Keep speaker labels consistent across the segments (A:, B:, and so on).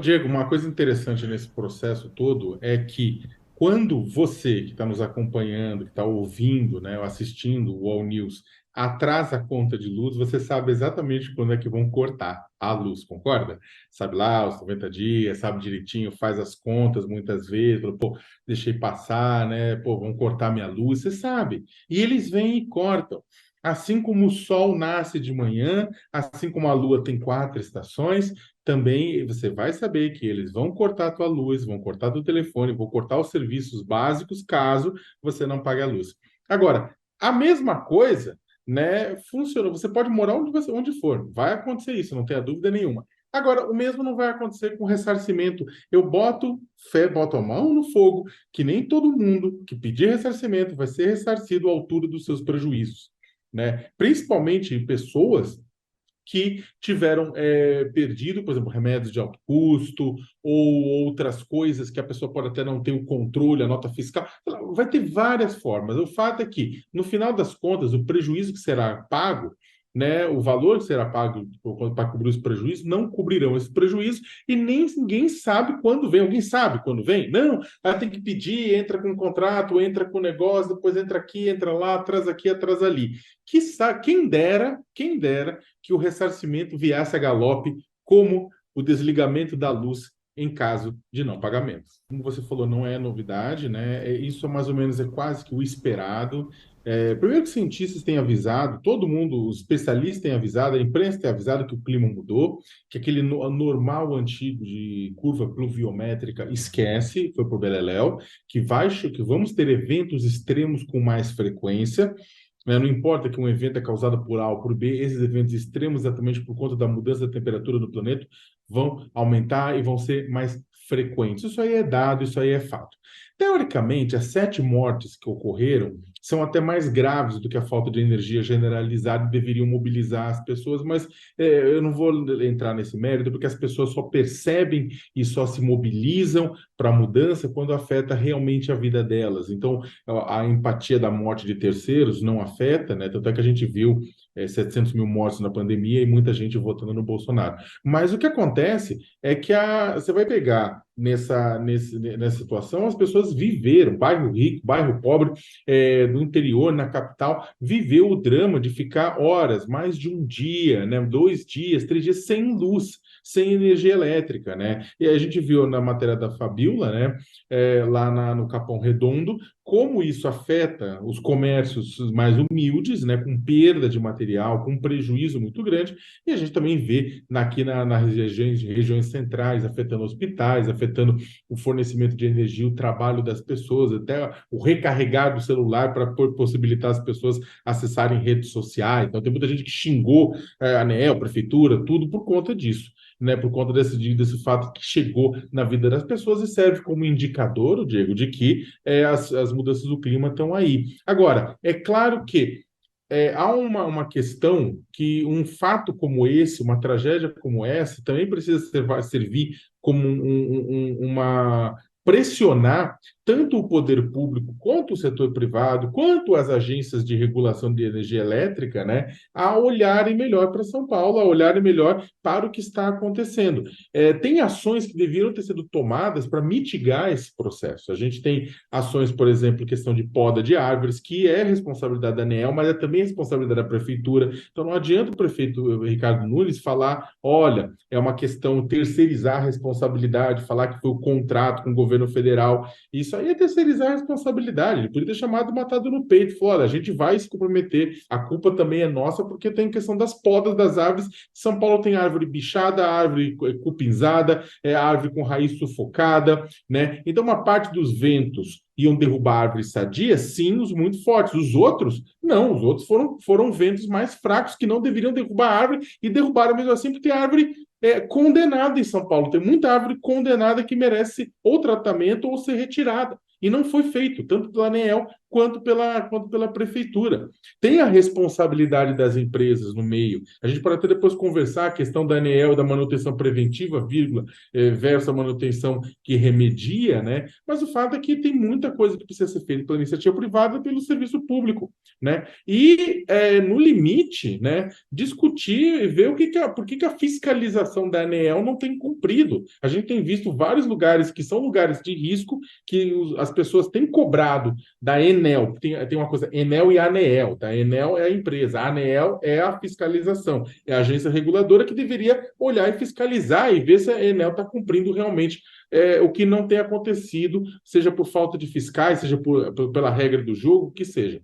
A: Diego, uma coisa interessante nesse processo todo é que quando você que está nos acompanhando, que está ouvindo, né, ou assistindo o All News, atrasa a conta de luz, você sabe exatamente quando é que vão cortar a luz, concorda? Sabe lá, os 90 dias, sabe direitinho, faz as contas muitas vezes, fala, pô, deixei passar, né? Pô, vão cortar minha luz, você sabe. E eles vêm e cortam. Assim como o sol nasce de manhã, assim como a lua tem quatro estações, também você vai saber que eles vão cortar a tua luz, vão cortar teu telefone, vão cortar os serviços básicos caso você não pague a luz. Agora, a mesma coisa, né, funciona. Você pode morar onde for, vai acontecer isso, não tenha dúvida nenhuma. Agora, o mesmo não vai acontecer com ressarcimento. Eu boto fé, boto a mão no fogo, que nem todo mundo que pedir ressarcimento vai ser ressarcido à altura dos seus prejuízos, né? Principalmente pessoas que tiveram perdido, por exemplo, remédios de alto custo ou outras coisas que a pessoa pode até não ter o controle, a nota fiscal. Vai ter várias formas. O fato é que, no final das contas, o prejuízo que será pago, né, o valor que será pago para cobrir os prejuízos, não cobrirão esse prejuízo e nem ninguém sabe quando vem. Alguém sabe quando vem? Não, ela tem que pedir, entra com um contrato, entra com um negócio, depois entra aqui, entra lá, atrás aqui, atrás ali. Quem dera que o ressarcimento viesse a galope, como o desligamento da luz em caso de não pagamento. Como você falou, não é novidade, né? Isso é mais ou menos é quase que o esperado. Primeiro que os cientistas têm avisado, todo mundo, os especialistas têm avisado, a imprensa tem avisado que o clima mudou, que aquele normal antigo de curva pluviométrica esquece, foi para o Beleléu, que vamos ter eventos extremos com mais frequência, né? Não importa que um evento é causado por A ou por B, esses eventos extremos, exatamente por conta da mudança da temperatura do planeta, vão aumentar e vão ser mais frequentes. Isso aí é dado, isso aí é fato. Teoricamente, as 7 mortes que ocorreram são até mais graves do que a falta de energia generalizada e deveriam mobilizar as pessoas, mas eu não vou entrar nesse mérito, porque as pessoas só percebem e só se mobilizam para a mudança quando afeta realmente a vida delas. Então, a empatia da morte de terceiros não afeta, né? Tanto é que a gente viu 700 mil mortos na pandemia e muita gente votando no Bolsonaro. Mas o que acontece é que você vai pegar nessa situação, as pessoas viveram, bairro rico, bairro pobre, do interior, na capital, viveu o drama de ficar horas, mais de um dia, né? 2 dias, 3 dias sem luz, sem energia elétrica, né? E a gente viu na matéria da Fabiola, né? Lá no Capão Redondo, como isso afeta os comércios mais humildes, né, com perda de material, com prejuízo muito grande, e a gente também vê nas regiões centrais, afetando hospitais, afetando o fornecimento de energia, o trabalho das pessoas, até o recarregar do celular para possibilitar as pessoas acessarem redes sociais. Então, tem muita gente que xingou a ANEEL, prefeitura, tudo por conta disso, né, por conta desse fato que chegou na vida das pessoas e serve como indicador, Diego, de que as mudanças do clima estão aí. Agora, é claro que há uma questão que um fato como esse, uma tragédia como essa, também precisa servir como uma pressionar tanto o poder público quanto o setor privado, quanto as agências de regulação de energia elétrica, né, a olharem melhor para São Paulo, a olharem melhor para o que está acontecendo. Tem ações que deveriam ter sido tomadas para mitigar esse processo. A gente tem ações, por exemplo, questão de poda de árvores, que é responsabilidade da ANEEL, mas é também responsabilidade da prefeitura. Então não adianta o prefeito Ricardo Nunes falar, olha, é uma questão terceirizar a responsabilidade, falar que foi o contrato com o governo federal. Isso aí é terceirizar a responsabilidade. Ele poderia ter chamado matado no peito, falou, olha, a gente vai se comprometer, a culpa também é nossa, porque tem questão das podas das árvores. São Paulo tem árvore bichada, árvore cupinzada, árvore com raiz sufocada, né? Então, uma parte dos ventos iam derrubar árvores sadias, sim, os muito fortes. Os outros, não. Os outros foram ventos mais fracos que não deveriam derrubar a árvore e derrubaram mesmo assim, porque tem árvore condenada em São Paulo. Tem muita árvore condenada que merece ou tratamento ou ser retirada. E não foi feito, tanto pela ANEEL quanto pela prefeitura. Tem a responsabilidade das empresas no meio. A gente pode até depois conversar a questão da ANEEL, da manutenção preventiva, vírgula, versus a manutenção que remedia, né? Mas o fato é que tem muita coisa que precisa ser feita pela iniciativa privada e pelo serviço público, né? E, no limite, né, discutir e ver por que a fiscalização da ANEEL não tem cumprido. A gente tem visto vários lugares que são lugares de risco que as pessoas têm cobrado da Enel. Tem uma coisa, Enel e ANEEL, tá? A Enel é a empresa, a ANEEL é a fiscalização, é a agência reguladora que deveria olhar e fiscalizar e ver se a Enel está cumprindo realmente o que não tem acontecido, seja por falta de fiscais, seja pela regra do jogo, o que seja.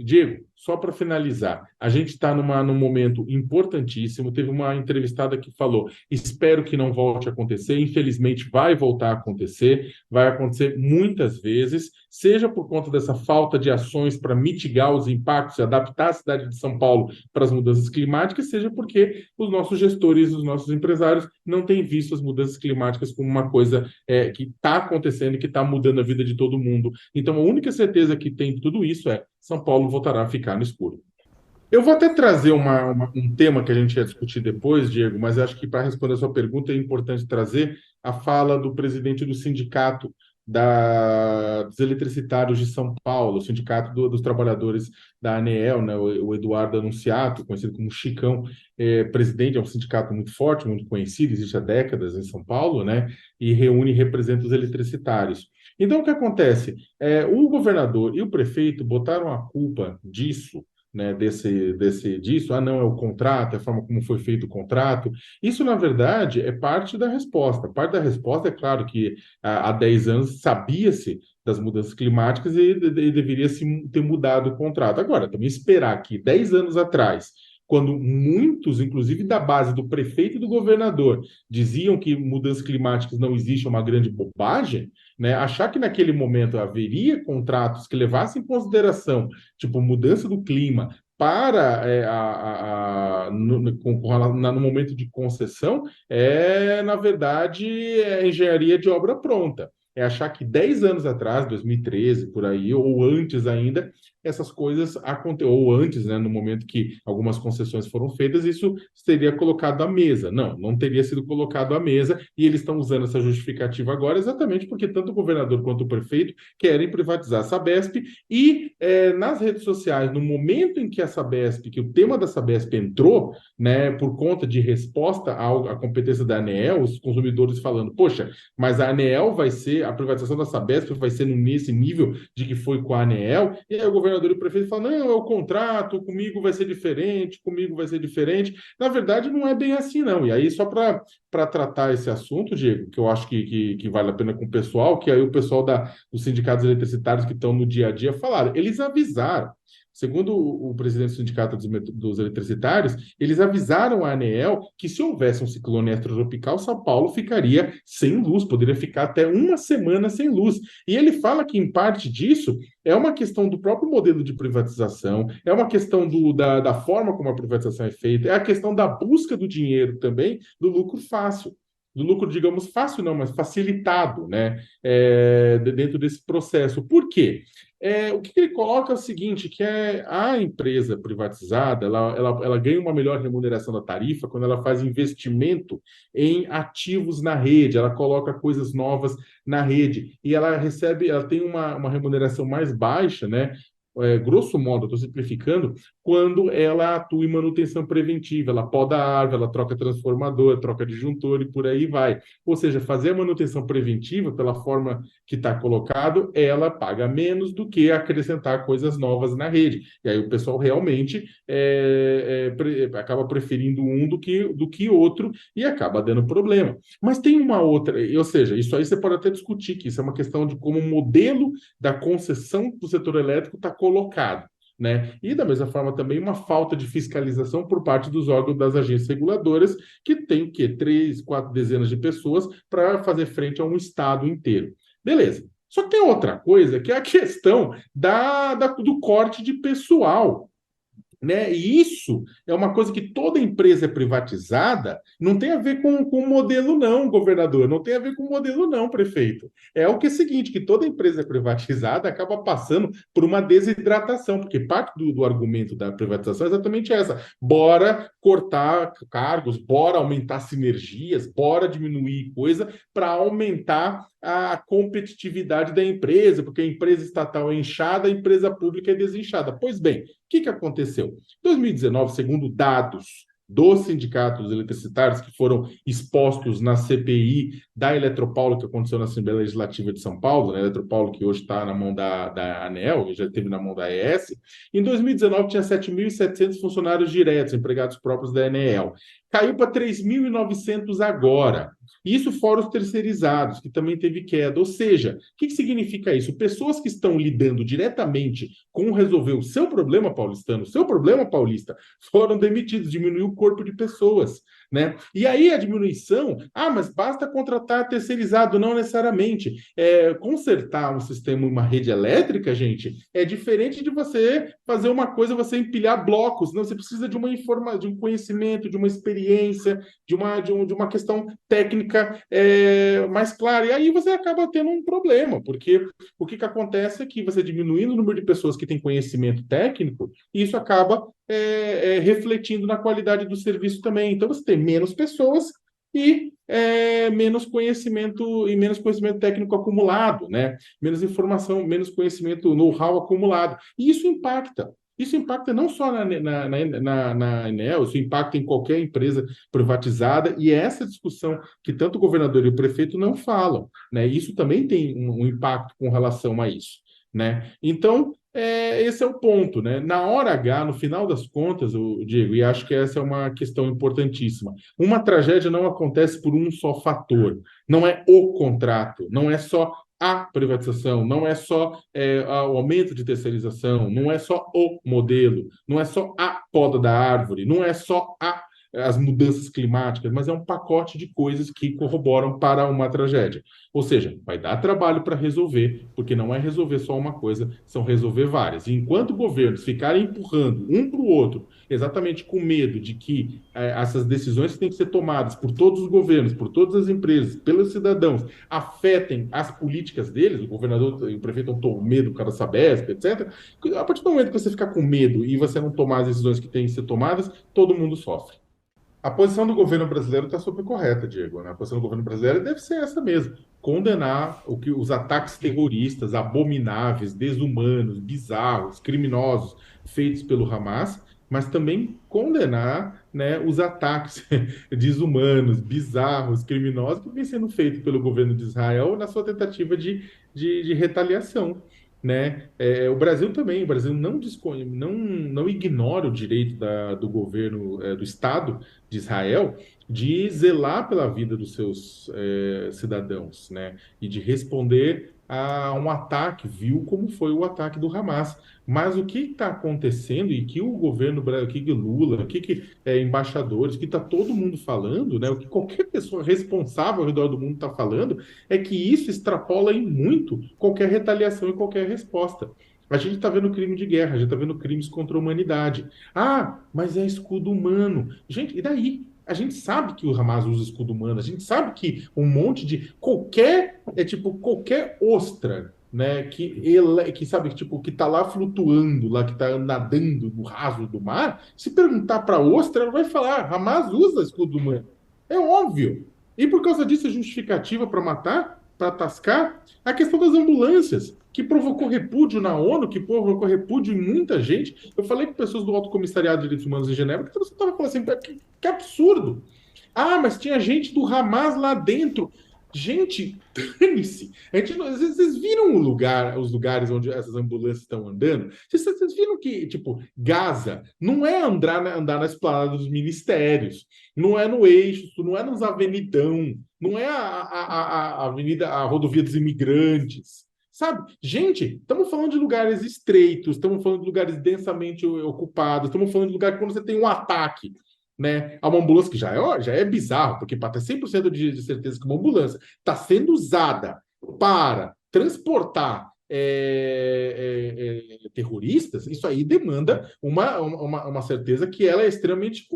A: Diego, só para finalizar, a gente está num momento importantíssimo. Teve uma entrevistada que falou: espero que não volte a acontecer. Infelizmente, vai voltar a acontecer, vai acontecer muitas vezes, seja por conta dessa falta de ações para mitigar os impactos e adaptar a cidade de São Paulo para as mudanças climáticas, seja porque os nossos gestores, os nossos empresários não têm visto as mudanças climáticas como uma coisa que está acontecendo e que está mudando a vida de todo mundo. Então, a única certeza que tem de tudo isso é: São Paulo voltará a ficar no escuro. Eu vou até trazer um tema que a gente ia discutir depois, Diego, mas acho que para responder a sua pergunta é importante trazer a fala do presidente do sindicato dos eletricitários de São Paulo, o sindicato dos trabalhadores da ANEEL, né, o Eduardo Anunciato, conhecido como Chicão, presidente. É um sindicato muito forte, muito conhecido, existe há décadas em São Paulo, né, e reúne e representa os eletricitários. Então, o que acontece? O governador e o prefeito botaram a culpa disso, né, disso. Ah, não, é o contrato, é a forma como foi feito o contrato. Isso, na verdade, é parte da resposta. Parte da resposta é claro que há 10 anos sabia-se das mudanças climáticas e deveria se ter mudado o contrato. Agora, também esperar que 10 anos atrás, quando muitos, inclusive da base do prefeito e do governador, diziam que mudanças climáticas não existem, é uma grande bobagem, né? Achar que naquele momento haveria contratos que levassem em consideração, tipo, mudança do clima para no momento de concessão, na verdade, engenharia de obra pronta. É achar que 10 anos atrás, 2013, por aí, ou antes ainda, essas coisas aconteceram, ou antes, né, no momento que algumas concessões foram feitas, isso seria colocado à mesa. Não, não teria sido colocado à mesa, e eles estão usando essa justificativa agora exatamente porque tanto o governador quanto o prefeito querem privatizar a Sabesp, e nas redes sociais, no momento em que a Sabesp, que o tema da Sabesp entrou, né, por conta de resposta à competência da ANEEL, os consumidores falando: poxa, mas a ANEEL a privatização da Sabesp vai ser nesse nível de que foi com a ANEEL, e aí o governador e o prefeito falam: não, é o contrato, comigo vai ser diferente, comigo vai ser diferente. Na verdade, não é bem assim, não. E aí, só para tratar esse assunto, Diego, que eu acho que vale a pena com o pessoal, que aí o pessoal dos sindicatos eletricitários que estão no dia a dia falaram, eles avisaram. Segundo o presidente do Sindicato dos Eletricitários, eles avisaram a ANEEL que se houvesse um ciclone extratropical, São Paulo ficaria sem luz, poderia ficar até uma semana sem luz. E ele fala que, em parte disso, é uma questão do próprio modelo de privatização, é uma questão da forma como a privatização é feita, é a questão da busca do dinheiro também, do lucro fácil. Do lucro, digamos, fácil não, mas facilitado, né? Dentro desse processo. Por quê? O que ele coloca é o seguinte, que a empresa privatizada, ela ganha uma melhor remuneração da tarifa quando ela faz investimento em ativos na rede, ela coloca coisas novas na rede, e ela tem uma remuneração mais baixa, né? Grosso modo, estou simplificando, quando ela atua em manutenção preventiva, ela poda a árvore, ela troca transformador, troca disjuntor e por aí vai. Ou seja, fazer a manutenção preventiva, pela forma que está colocado, ela paga menos do que acrescentar coisas novas na rede. E aí o pessoal realmente acaba preferindo um do que outro e acaba dando problema. Mas tem uma outra, ou seja, isso aí você pode até discutir, que isso é uma questão de como o modelo da concessão do setor elétrico está colocado, né? E da mesma forma também uma falta de fiscalização por parte dos órgãos das agências reguladoras, que tem o quê? 3, 4 dezenas de pessoas para fazer frente a um estado inteiro. Beleza. Só que tem outra coisa, que é a questão do corte de pessoal. né? E isso é uma coisa que toda empresa é privatizada, não tem a ver com o modelo, não, governador, não tem a ver com o modelo, não, prefeito. É o que é o seguinte: que toda empresa privatizada acaba passando por uma desidratação, porque parte do argumento da privatização é exatamente essa: bora cortar cargos, bora aumentar sinergias, bora diminuir coisa para aumentar a competitividade da empresa, porque a empresa estatal é inchada, a empresa pública é desinchada. Pois bem, que aconteceu? Em 2019, segundo dados dos sindicatos eletricitários que foram expostos na CPI da Eletropaulo, que aconteceu na Assembleia Legislativa de São Paulo, né? A Eletropaulo que hoje está na mão da ANEEL, já esteve na mão da AES, em 2019 tinha 7.700 funcionários diretos, empregados próprios da ANEEL. Caiu para 3.900 agora. Isso fora os terceirizados, que também teve queda. Ou seja, o que significa isso? Pessoas que estão lidando diretamente com resolver o seu problema paulistano, o seu problema paulista, foram demitidos, diminuiu o corpo de pessoas, né? E aí a diminuição, mas basta contratar terceirizado, não necessariamente. Consertar um sistema, uma rede elétrica, gente, é diferente de você fazer uma coisa, você empilhar blocos, não, você precisa de uma de um conhecimento, de uma experiência, de uma questão técnica mais clara. E aí você acaba tendo um problema, porque o que acontece é que você diminuindo o número de pessoas que têm conhecimento técnico, isso acaba refletindo na qualidade do serviço também. Então você tem menos pessoas e menos conhecimento técnico acumulado, né? Menos informação, menos conhecimento, know-how acumulado. E isso impacta. Isso impacta não só na Enel, isso impacta em qualquer empresa privatizada, e é essa discussão que tanto o governador e o prefeito não falam, né? Isso também tem um impacto com relação a isso, né? Então, esse é o ponto, né? Na hora H, no final das contas, Diego, e acho que essa é uma questão importantíssima, uma tragédia não acontece por um só fator, não é o contrato, não é só a privatização, não é só o aumento de terceirização, não é só o modelo, não é só a poda da árvore, não é só as mudanças climáticas, mas é um pacote de coisas que corroboram para uma tragédia. Ou seja, vai dar trabalho para resolver, porque não é resolver só uma coisa, são resolver várias. E enquanto governos ficarem empurrando um para o outro, exatamente com medo de que essas decisões que têm que ser tomadas por todos os governos, por todas as empresas, pelos cidadãos, afetem as políticas deles, o governador e o prefeito estão com medo por causa da Sabesp, etc. A partir do momento que você ficar com medo e você não tomar as decisões que têm que ser tomadas, todo mundo sofre. A posição do governo brasileiro está super correta, Diego, né? A posição do governo brasileiro deve ser essa mesmo: condenar os ataques terroristas abomináveis, desumanos, bizarros, criminosos feitos pelo Hamas, mas também condenar, né, os ataques desumanos, bizarros, criminosos que vêm sendo feitos pelo governo de Israel na sua tentativa de retaliação. Né? O Brasil também, o Brasil não ignora o direito do governo, do Estado de Israel, de zelar pela vida dos seus cidadãos, né? E de responder a um ataque, viu como foi o ataque do Hamas. Mas o que está acontecendo e que o governo, o que Lula, embaixadores, o que está todo mundo falando, né? O que qualquer pessoa responsável ao redor do mundo está falando, é que isso extrapola em muito qualquer retaliação e qualquer resposta. A gente está vendo crime de guerra, a gente está vendo crimes contra a humanidade. Mas é escudo humano. Gente, e daí? A gente sabe que o Hamas usa escudo humano, a gente sabe que um monte de qualquer ostra, né, que sabe, tipo, que tá lá flutuando, lá que tá nadando no raso do mar, se perguntar para ostra, ela vai falar: Hamas usa escudo humano. É óbvio. E por causa disso, a justificativa para matar, para tascar, a questão das ambulâncias, que provocou repúdio na ONU, que provocou repúdio em muita gente. Eu falei com pessoas do Alto Comissariado de Direitos Humanos em Genebra que você estava falando assim: que absurdo. Mas tinha gente do Hamas lá dentro. Gente, dane-se. Vocês viram os lugares onde essas ambulâncias estão andando? Vocês viram que, tipo, Gaza não é andar na esplanada dos ministérios, não é no eixo, não é nos avenidão, não é a avenida, a rodovia dos imigrantes. Sabe? Gente, estamos falando de lugares estreitos, estamos falando de lugares densamente ocupados, estamos falando de lugares que quando você tem um ataque, né, a uma ambulância, que já é bizarro, porque para ter 100% de certeza que uma ambulância está sendo usada para transportar terroristas, isso aí demanda uma certeza que ela é extremamente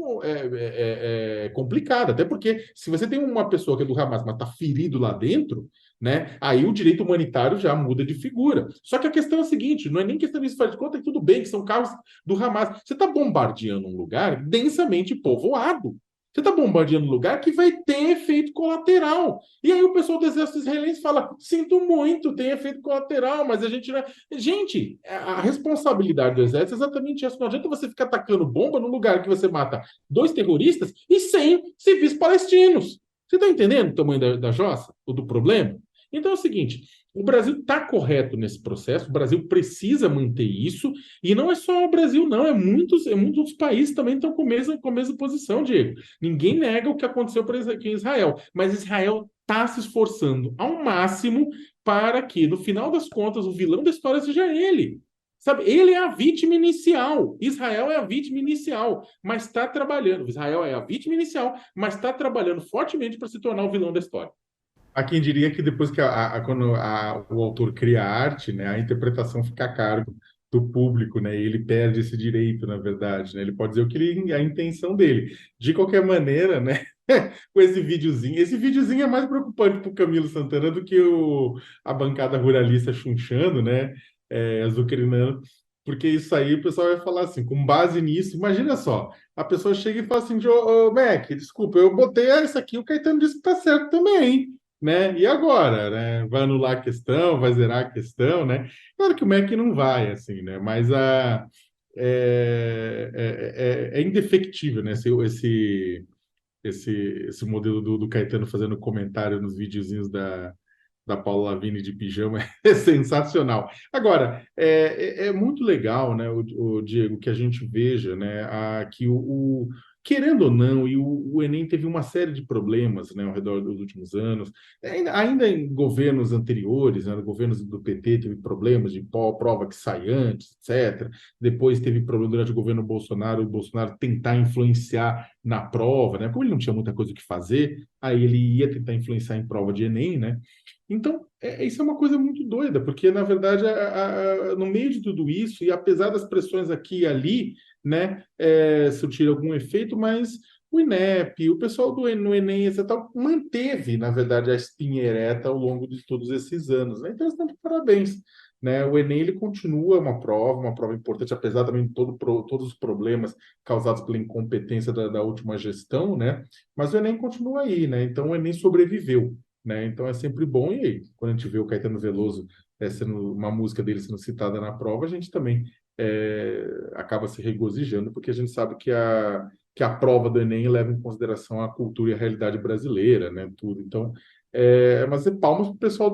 A: complicada. Até porque se você tem uma pessoa que é do Hamas, mas está ferido lá dentro, né, aí o direito humanitário já muda de figura. Só que a questão é a seguinte, não é nem questão disso, faz de conta que tudo bem, que são carros do Hamas. Você está bombardeando um lugar densamente povoado. Você está bombardeando um lugar que vai ter efeito colateral. E aí o pessoal do exército israelense fala: sinto muito, tem efeito colateral, mas a gente não. Gente, a responsabilidade do exército é exatamente essa. Não adianta você ficar atacando bomba num lugar que você mata 2 terroristas e 100 civis palestinos. Você está entendendo o tamanho da jossa, ou do problema? Então é o seguinte: o Brasil está correto nesse processo, o Brasil precisa manter isso, e não é só o Brasil, não, muitos outros países também estão com a mesma posição, Diego. Ninguém nega o que aconteceu aqui em Israel, mas Israel está se esforçando ao máximo para que, no final das contas, o vilão da história seja ele. Sabe, ele é a vítima inicial. Israel é a vítima inicial, mas está trabalhando. Israel é a vítima inicial, mas está trabalhando fortemente para se tornar o vilão da história. Há quem diria que depois que quando o autor cria a arte, né, a interpretação fica a cargo do público, né, e ele perde esse direito, na verdade, né, ele pode dizer o que a intenção dele. De qualquer maneira, né, com esse videozinho é mais preocupante para o Camilo Santana do que a bancada ruralista chunchando, né, azucrinando, porque isso aí o pessoal vai falar assim, com base nisso, imagina só, a pessoa chega e fala assim, Mac, desculpa, eu botei isso aqui, o Caetano disse que tá certo também, hein? Né? E agora, né? Vai anular a questão, vai zerar a questão, né? Claro que o Mac não vai, assim, né? Mas é indefectível, né? Esse modelo do Caetano fazendo comentário nos videozinhos da Paula Lavigne de pijama é sensacional. Agora, é muito legal, né, o Diego, que a gente veja, né, que querendo ou não, o Enem teve uma série de problemas, né, ao redor dos últimos anos, ainda em governos anteriores, né, governos do PT teve problemas de prova que sai antes, etc. Depois teve problema durante o governo Bolsonaro, o Bolsonaro tentar influenciar na prova, né, como ele não tinha muita coisa o que fazer, aí ele ia tentar influenciar em prova de Enem, né? Então, isso é uma coisa muito doida, porque, na verdade, no meio de tudo isso, e apesar das pressões aqui e ali, né, surtir algum efeito, mas o INEP, o pessoal no Enem, etc., tal, manteve, na verdade, a espinha ereta ao longo de todos esses anos, né? Então, estão de parabéns. Né? O Enem ele continua uma prova importante, apesar também de todos os problemas causados pela incompetência da última gestão, né? Mas o Enem continua aí, né? Então o Enem sobreviveu, né? Então é sempre bom. E aí, quando a gente vê o Caetano Veloso sendo uma música dele sendo citada na prova, a gente também acaba se regozijando, porque a gente sabe que a prova do Enem leva em consideração a cultura e a realidade brasileira, né? Tudo. Então, mas é palmas para o pessoal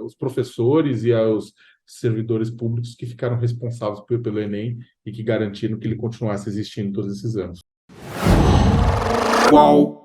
A: os professores e aos servidores públicos que ficaram responsáveis pelo Enem e que garantiram que ele continuasse existindo todos esses anos.
B: Qual?